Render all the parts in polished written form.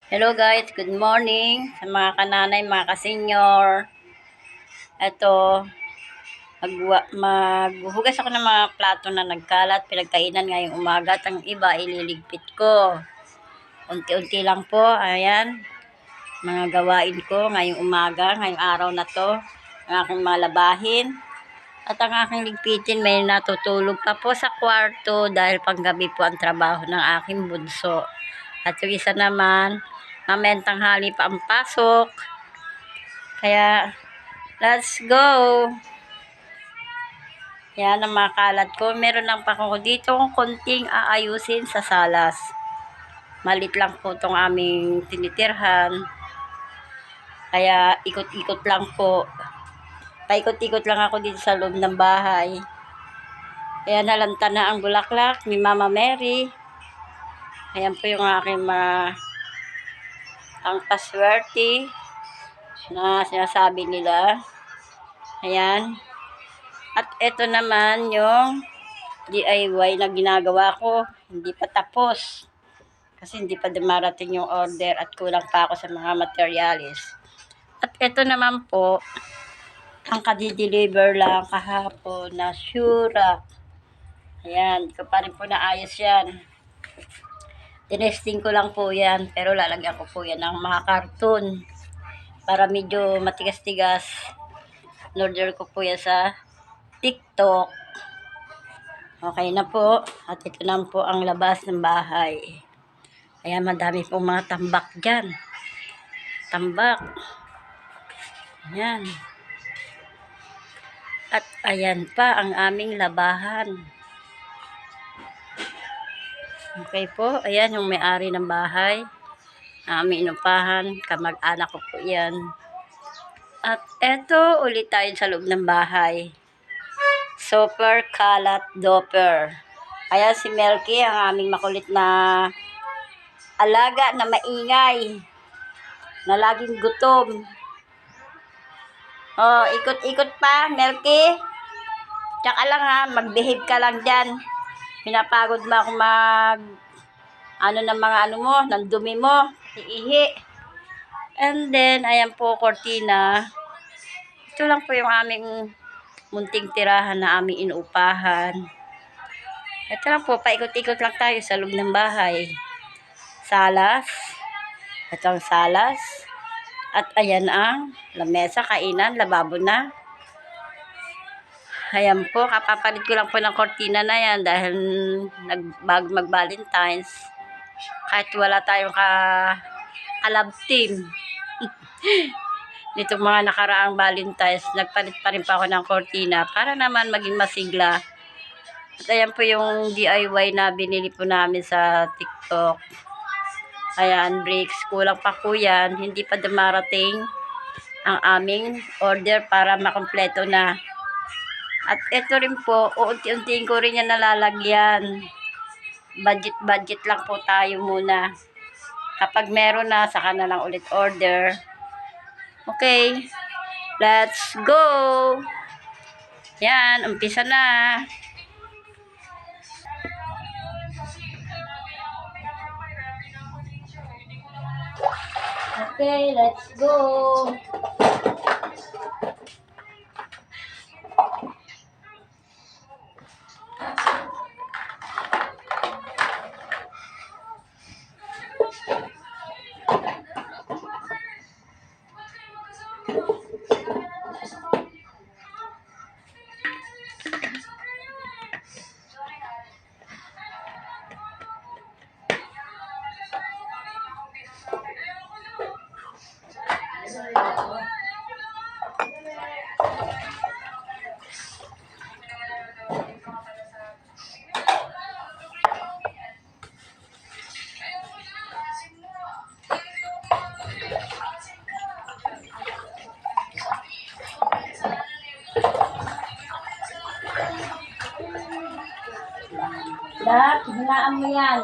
Hello guys, good morning sa mga kananay, mga kasenyor. Ito, maghuhugas ako ng mga plato na nagkalat, pinagkainan ngayong umaga at ang iba ililigpit ko. Unti-unti lang po, ayan, mga gawain ko ngayong umaga, ngayong araw na to, ang aking malabahin. At ang aking ligpitin may natutulog pa po sa kwarto dahil panggabi po ang trabaho ng aking bunso. At yung isa naman, mamayang tanghali pa ang pasok. Kaya, let's go! Yan ang mga kalat ko. Meron lang pa ako dito konting aayusin sa salas. Malit lang po itong aming tinitirhan. Kaya, ikot-ikot lang po. Paikot-ikot lang ako dito sa loob ng bahay. Kaya nalanta na ang bulaklak ni Mama Mary. Ayan po yung aking ang paswerte na sinasabi nila. Ayan. At ito naman yung DIY na ginagawa ko. Hindi pa tapos. Kasi hindi pa dumarating yung order at kulang pa ako sa mga materialis. At ito naman po, ang kadi-deliver lang kahapon na Shura. Ayan, ko pa rin po naayos yan. Tinesting ko lang po yan, pero lalagyan ko po yan ng mga karton para medyo matigas-tigas. Order ko po yan sa TikTok. Okay na po. At ito na po ang labas ng bahay. Ayan, madami pong mga tambak dyan. Tambak. Ayan. At ayan pa ang aming labahan. Okay po. Ayan yung may-ari ng bahay. Aming inupahan. Kamag-anak ko po yan. At eto, ulit tayo sa loob ng bahay. Super kalat doper. Ayan si Melky, ang aming makulit na alaga na maingay. Na laging gutom. Oh, ikot-ikot pa, Melky. Tsaka lang ha, mag-behave ka lang dyan. Pinapagod mo ako ng mga mo, ng dumi mo, iihi. And then, ayan po, kortina. Ito lang po yung aming munting tirahan na aming inuupahan. Ito lang po, paikot-ikot lang tayo sa loob ng bahay. Salas. Ito ang salas. At ayan ang lamesa, kainan, lababo na. Ayan po, kapapalit ko lang po ng kortina na yan dahil mag-Valentine's. Kahit wala tayong ka-love team. Nitong mga nakaraang Valentine's, nagpalit pa rin pa ako ng kortina para naman maging masigla. At ayan po yung DIY na binili po namin sa TikTok. Ayan, bricks. Kulang pa po yan. Hindi pa dumarating ang aming order para makompleto na. At ito rin po, uunti-untiin ko rin yan nalalagyan. Budget lang po tayo muna. Kapag meron na, saka na lang ulit order. Okay, let's go! Yan, umpisa na. Okay, let's go! Lahat, hinaan mo yan.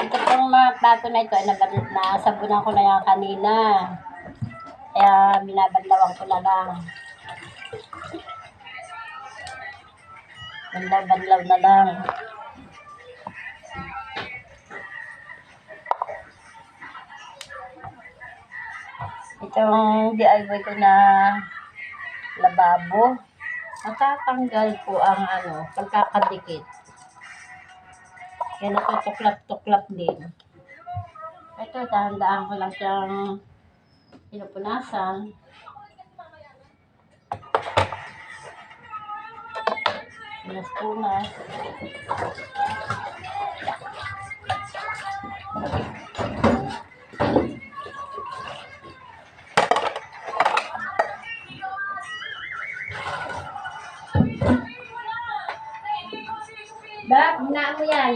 Ito pong mga plato na ito ay nasabunan ko na yan kanina. Kaya binabadlawan ko na lang. Banlaw-banlaw na lang. Itong DIY ko na lababo, natatanggal po ang pagkakadikit. Kaya natutuklap-tuklap din. Ito, dahan-dahan ko lang siyang pinupunasan. Punas-punas. Dap, hinaan mo yan.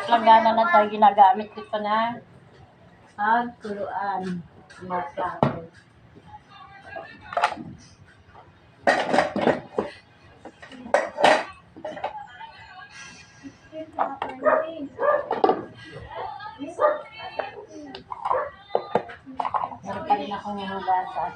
Planggana na tayo ginagamit ito na pagkuluan ng mga plato. Meron pa rin akong hugasan.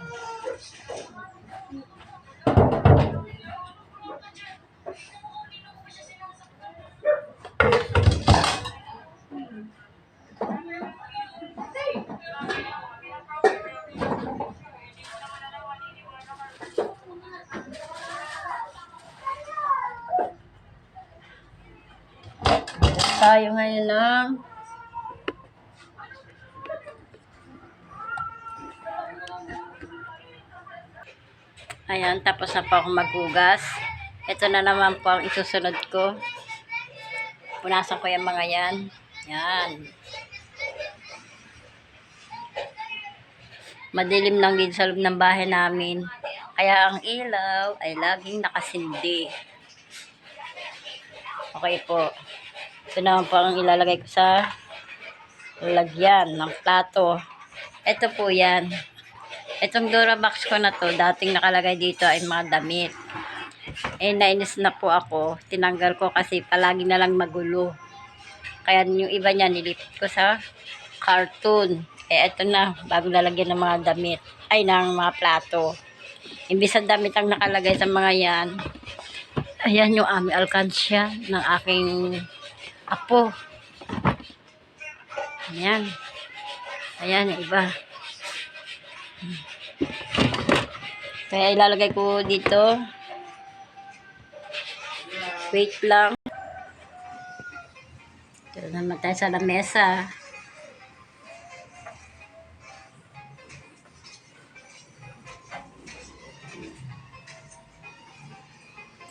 Tayo ngayon ng ayan, tapos na po ako maghugas. Ito na naman po ang isusunod ko. Punasan ko yung mga yan. Yan. Madilim lang din sa loob ng bahay namin. Kaya ang ilaw ay laging nakasindi. Okay po. Ito naman po ang ilalagay ko sa lagyan ng plato. Ito po yan. Itong Durabox ko na to, dating nakalagay dito ay mga damit. Nainis na po ako. Tinanggal ko kasi palagi na lang magulo. Kaya yung iba niya nilipit ko sa cartoon. Ito na, bago lalagyan ng mga damit. Ay, ng mga plato. Imbis ang damit ang nakalagay sa mga yan. Ayan yung aming alkansya ng aking apo. Ayan. Ayan, yung iba. Kaya ilalagay ko dito. Wait lang. Ito naman tayo sa lamesa.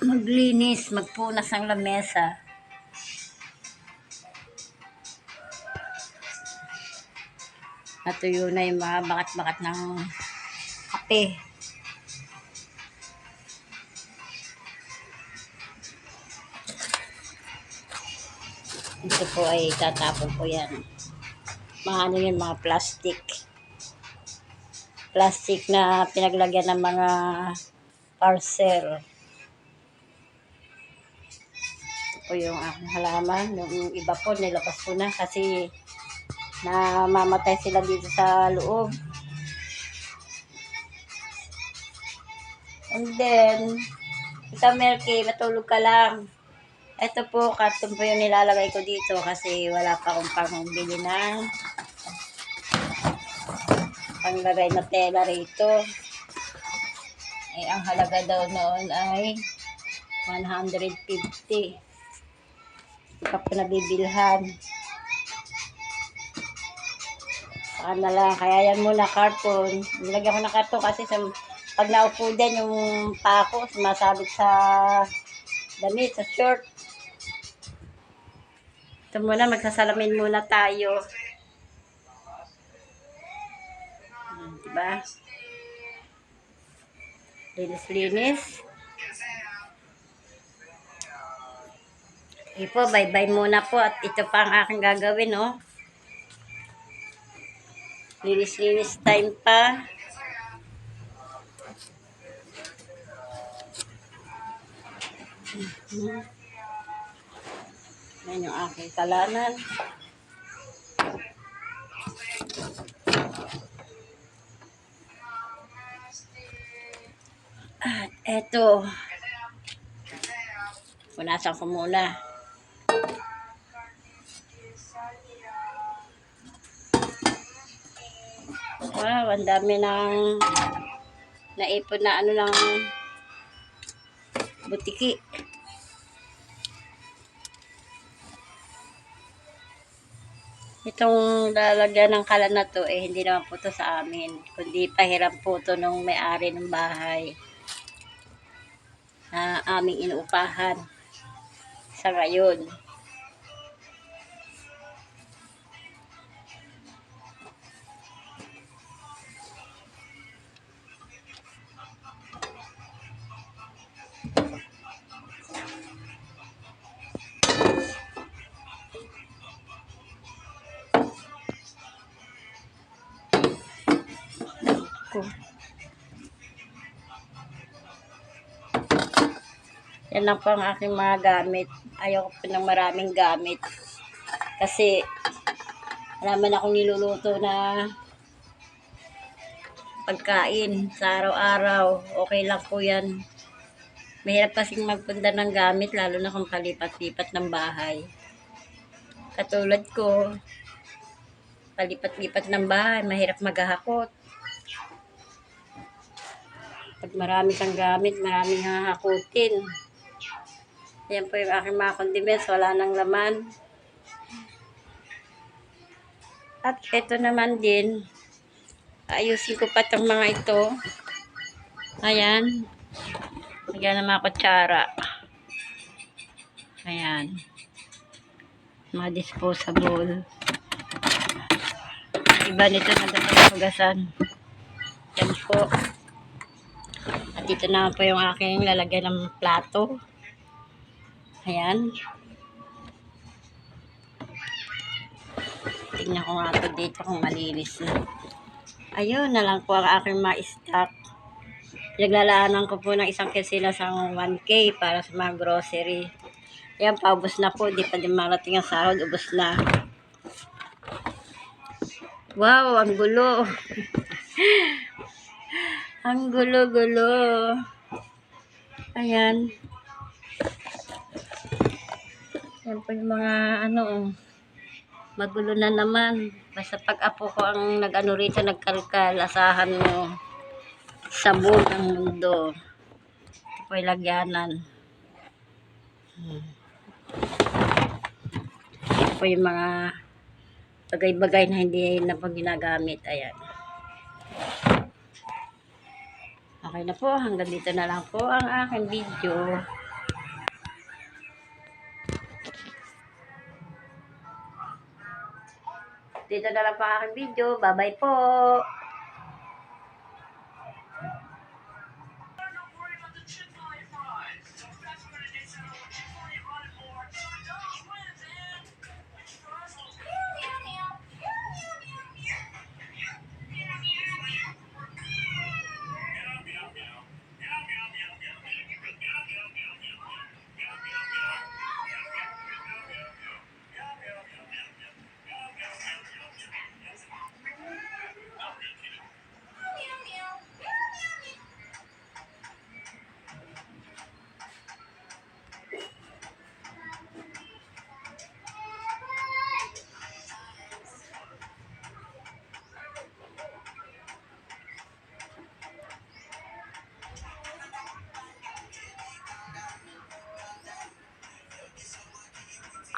Maglinis, magpunas ng lamesa. Natuyo na yung mga bakat-bakat ng kape. Ito po ay tatapon ko yan. Ano yun, mga plastic. Plastic na pinaglagyan ng mga parcel. Ito po yung aking halaman. Yung iba po, nilabas ko na kasi namamatay sila dito sa loob. And then, ikaw Melky, matulog ka lang. Ito po, karton po yung nilalagay ko dito kasi wala pa akong pangbili ng panglagay na tela rito. Eh, ang halaga daw noon ay 150. Hindi pa po nabibilhan. Saka na lang, kaya yan muna karton. Nilagyan ko ng karton kasi pag naupo din yung pako, sumasabit sa damit, sa short. Ito muna, magsasalamin muna tayo. Diba? Linis-linis. Po, bye-bye muna po at ito pa ang aking gagawin, oh. Linis-linis time pa. Yan yung aking kalanan. At eto. Punasan ko muna. Wow, ang dami ng naipon na ano ng butiki. Itong lalagyan ng kalan na to, eh, hindi naman po to sa amin. Kundi pahiram po to nung may-ari ng bahay na aming inuupahan sa ngayon. Yan lang po ang aking mga gamit. Ayoko po ng maraming gamit. Kasi, wala man akong niluluto na pagkain sa araw-araw. Okay lang po yan. Mahirap kasing magpunda ng gamit, lalo na kung palipat-lipat ng bahay. Katulad ko, palipat-lipat ng bahay, mahirap maghahakot. Pag marami kang gamit, maraming hahakutin. Yan po yung aking mga condiments, wala nang laman. At ito naman din, ayusin ko pa itong mga ito. Ayan. Lagyan ng mga kutsara. Ayan. Mga disposable. Iba nito na dapat hugasan. Yan po. At ito na po yung aking lalagyan ng plato. Ayan. Tingnan ko nga ito dito kung malinis na. Ayun na lang po ang aking ma-stock. Pinaglalaanan ko po ng isang kesilas ang 1K para sa mga grocery. Ayan, paubos na po. Di pa din marating ang sahod. Ubos na. Wow, ang gulo. Ang gulo-gulo. Ayan. Yan po yung mga ano, magulo na naman. Basta pag apo ko ang nag-ano rito, nagkalkal, asahan mo, sabog ang mundo. Ito po yung lagyanan. Ito po yung mga bagay-bagay na hindi na po ginagamit. Ayan. Okay na po. Hanggang dito na lang po ang aking video. Dito na lang po ang aking video. Bye-bye po.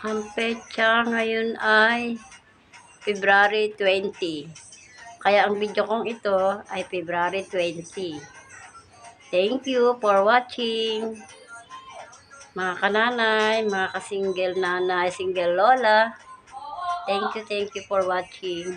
Ang petsa ngayon ay February 20. Kaya ang video kong ito ay February 20. Thank you for watching. Mga kananay, mga ka-single nanay, single lola. Thank you for watching.